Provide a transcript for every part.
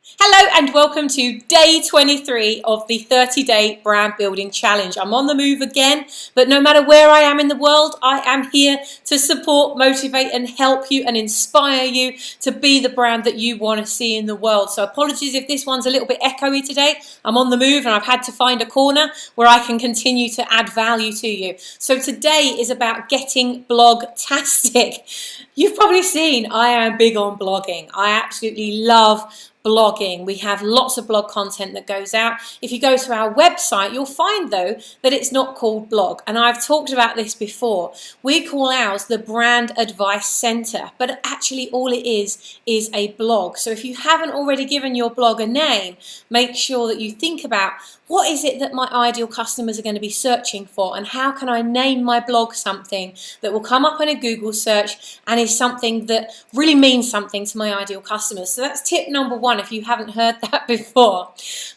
Hello and welcome to day 23 of the 30-day brand building challenge. I'm on the move again, but no matter where I am in the world, I am here to support, motivate and help you and inspire you to be the brand that you want to see in the world. So apologies if this one's a little bit echoey today. I'm on the move and I've had to find a corner where I can continue to add value to you. So today is about getting Blogtastic. You've probably seen I am big on blogging. I absolutely love blogging. We have lots of blog content that goes out. If you go to our website, you'll find though that it's not called blog. And I've talked about this before. We call ours the Brand Advice Center, but actually all it is a blog. So if you haven't already given your blog a name, make sure that you think about what is it that my ideal customers are going to be searching for, and how can I name my blog something that will come up in a Google search and is something that really means something to my ideal customers. So that's tip number one if you haven't heard that before.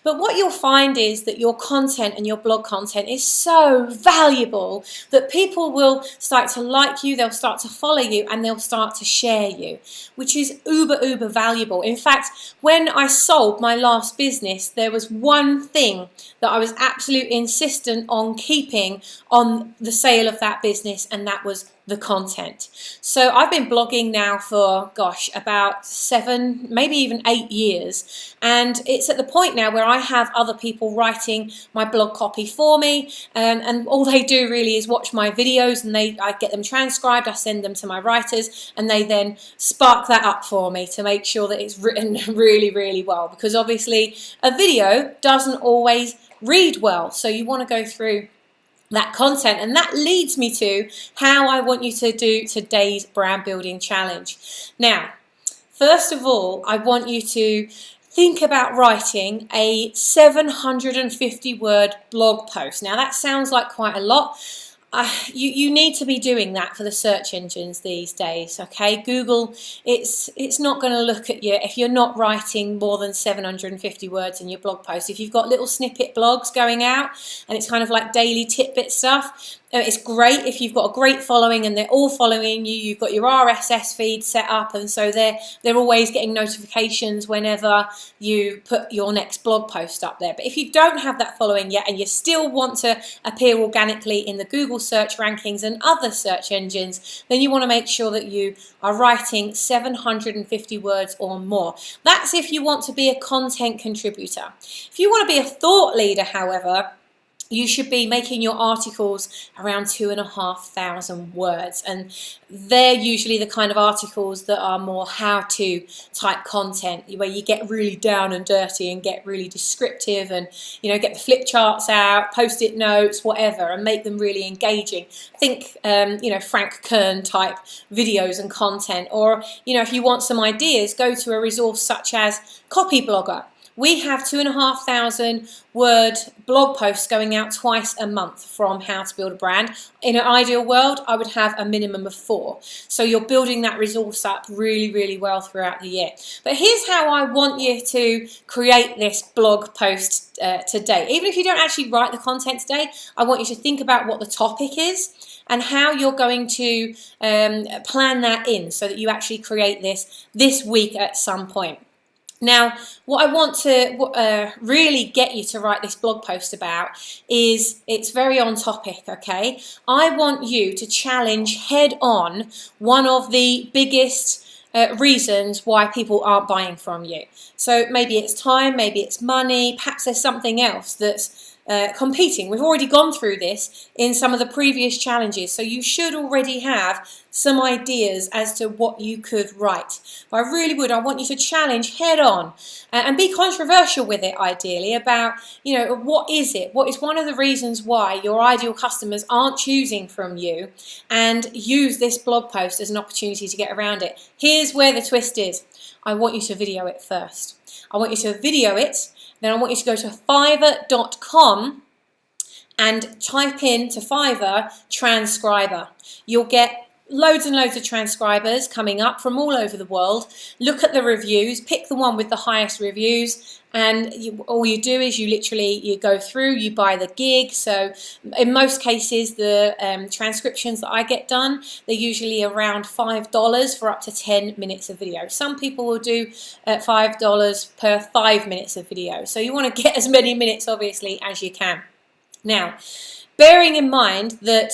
But what you'll find is that your content and your blog content is so valuable that people will start to like you, they'll start to follow you, and they'll start to share you, which is uber valuable. In fact, when I sold my last business, there was one thing that I was absolutely insistent on keeping on the sale of that business, and that was the content. So I've been blogging now for, gosh, about 7, maybe even 8 years. And it's at the point now where I have other people writing my blog copy for me. And all they do really is watch my videos, and I get them transcribed, I send them to my writers, and they then spark that up for me to make sure that it's written really well. Because obviously a video doesn't always read well. So you want to go through that content, and that leads me to how I want you to do today's brand building challenge. Now, first of all, I want you to think about writing a 750 word blog post. Now that sounds like quite a lot. You need to be doing that for the search engines these days, okay? Google, it's not going to look at you if you're not writing more than 750 words in your blog post. If you've got little snippet blogs going out and it's kind of like daily tidbit stuff, it's great if you've got a great following and they're all following you. You've got your RSS feed set up, and so they're always getting notifications whenever you put your next blog post up there. But if you don't have that following yet and you still want to appear organically in the Google search rankings and other search engines, then you want to make sure that you are writing 750 words or more. That's if you want to be a content contributor. If you want to be a thought leader, however, you should be making your articles around 2,500 words, and they're usually the kind of articles that are more how-to type content, where you get really down and dirty and get really descriptive, and get the flip charts out, post-it notes, whatever, and make them really engaging. Think Frank Kern type videos and content, or if you want some ideas, go to a resource such as Copyblogger. We have 2,500 word blog posts going out twice a month from How to Build a Brand. In an ideal world, I would have a minimum of 4. So you're building that resource up really well throughout the year. But here's how I want you to create this blog post today. Even if you don't actually write the content today, I want you to think about what the topic is and how you're going to plan that in so that you actually create this week at some point. Now, what I want to really get you to write this blog post about is, it's very on topic, okay? I want you to challenge head on one of the biggest reasons why people aren't buying from you. So maybe it's time, maybe it's money, perhaps there's something else that's competing. We've already gone through this in some of the previous challenges, so you should already have some ideas as to what you could write. But I want you to challenge head on and be controversial with it, ideally, about, what is it? What is one of the reasons why your ideal customers aren't choosing from you, and use this blog post as an opportunity to get around it. Here's where the twist is. I want you to video it first. I want you to video it. Then I want you to go to fiverr.com and type in to Fiverr transcriber. You'll get loads and loads of transcribers coming up from all over the world. Look at the reviews, pick the one with the highest reviews, and all you do is you go through, you buy the gig. So in most cases, the transcriptions that I get done, they're usually around $5 for up to 10 minutes of video. Some people will do $5 per 5 minutes of video. So you want to get as many minutes, obviously, as you can. Now, bearing in mind that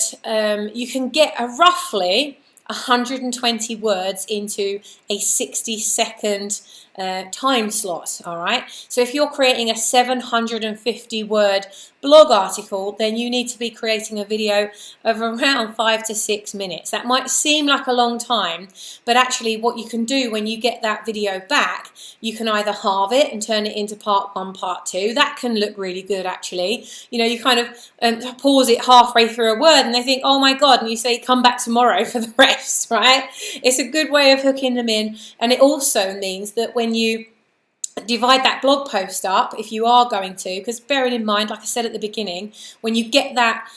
you can get a roughly 120 words into a 60-second time slot, all right? So if you're creating a 750 word blog article, then you need to be creating a video of around 5 to 6 minutes. That might seem like a long time, but actually what you can do when you get that video back, you can either halve it and turn it into part 1, part 2. That can look really good, actually. You know, you kind of pause it halfway through a word and they think, oh my God, and you say, come back tomorrow for the rest, right? It's a good way of hooking them in, and it also means that when you divide that blog post up, if you are going to, because bearing in mind, like I said at the beginning, when you get that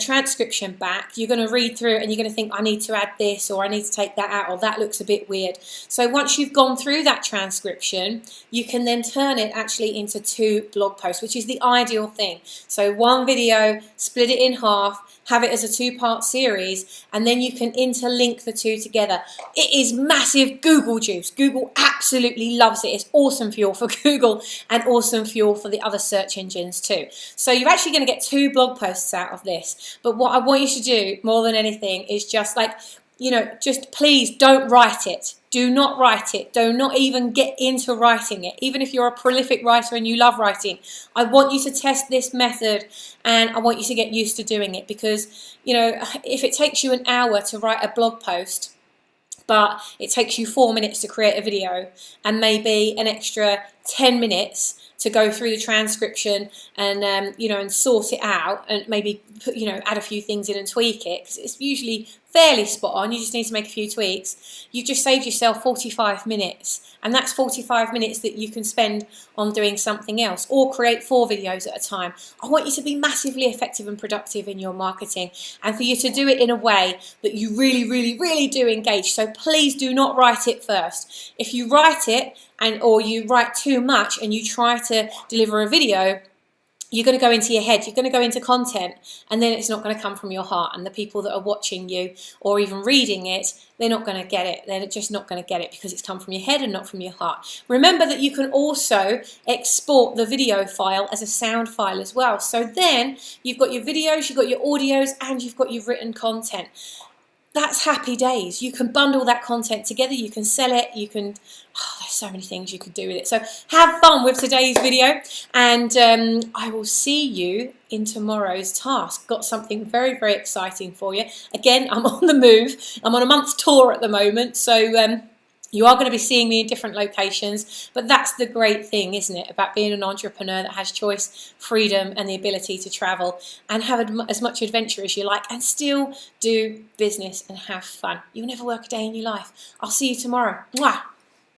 transcription back, you're going to read through it and you're going to think, I need to add this, or I need to take that out, or that looks a bit weird. So once you've gone through that transcription, you can then turn it actually into 2 blog posts, which is the ideal thing. So one video, split it in half, have it as a 2-part series, and then you can interlink the 2 together. It is massive Google juice. Google absolutely loves it. It's awesome fuel for Google and awesome fuel for the other search engines too. So you're actually going to get 2 blog posts out of this. But what I want you to do more than anything is just like, you know, just please don't write it. Do not write it. Do not even get into writing it. Even if you're a prolific writer and you love writing, I want you to test this method and I want you to get used to doing it, because, you know, if it takes you an hour to write a blog post, but it takes you 4 minutes to create a video and maybe an extra 10 minutes to go through the transcription and you know, and sort it out and maybe put, you know, add a few things in and tweak it, because it's usually fairly spot on. You just need to make a few tweaks. You've just saved yourself 45 minutes, and that's 45 minutes that you can spend on doing something else or create 4 videos at a time. I want you to be massively effective and productive in your marketing, and for you to do it in a way that you really, really, really do engage. So please do not write it first. If you write it or you write too much and you try to deliver a video, you're going to go into your head, you're going to go into content, and then it's not going to come from your heart. And the people that are watching you or even reading it, they're not going to get it. They're just not going to get it because it's come from your head and not from your heart. Remember that you can also export the video file as a sound file as well. So then you've got your videos, you've got your audios, and you've got your written content. That's happy days. You can bundle that content together, you can sell it, you can, oh, there's so many things you could do with it. So have fun with today's video, and I will see you in tomorrow's task. Got something very, very exciting for you. Again, I'm on the move. I'm on a month's tour at the moment, so you are going to be seeing me in different locations, but that's the great thing, isn't it, about being an entrepreneur that has choice, freedom, and the ability to travel and have as much adventure as you like and still do business and have fun. You'll never work a day in your life. I'll see you tomorrow. Mwah!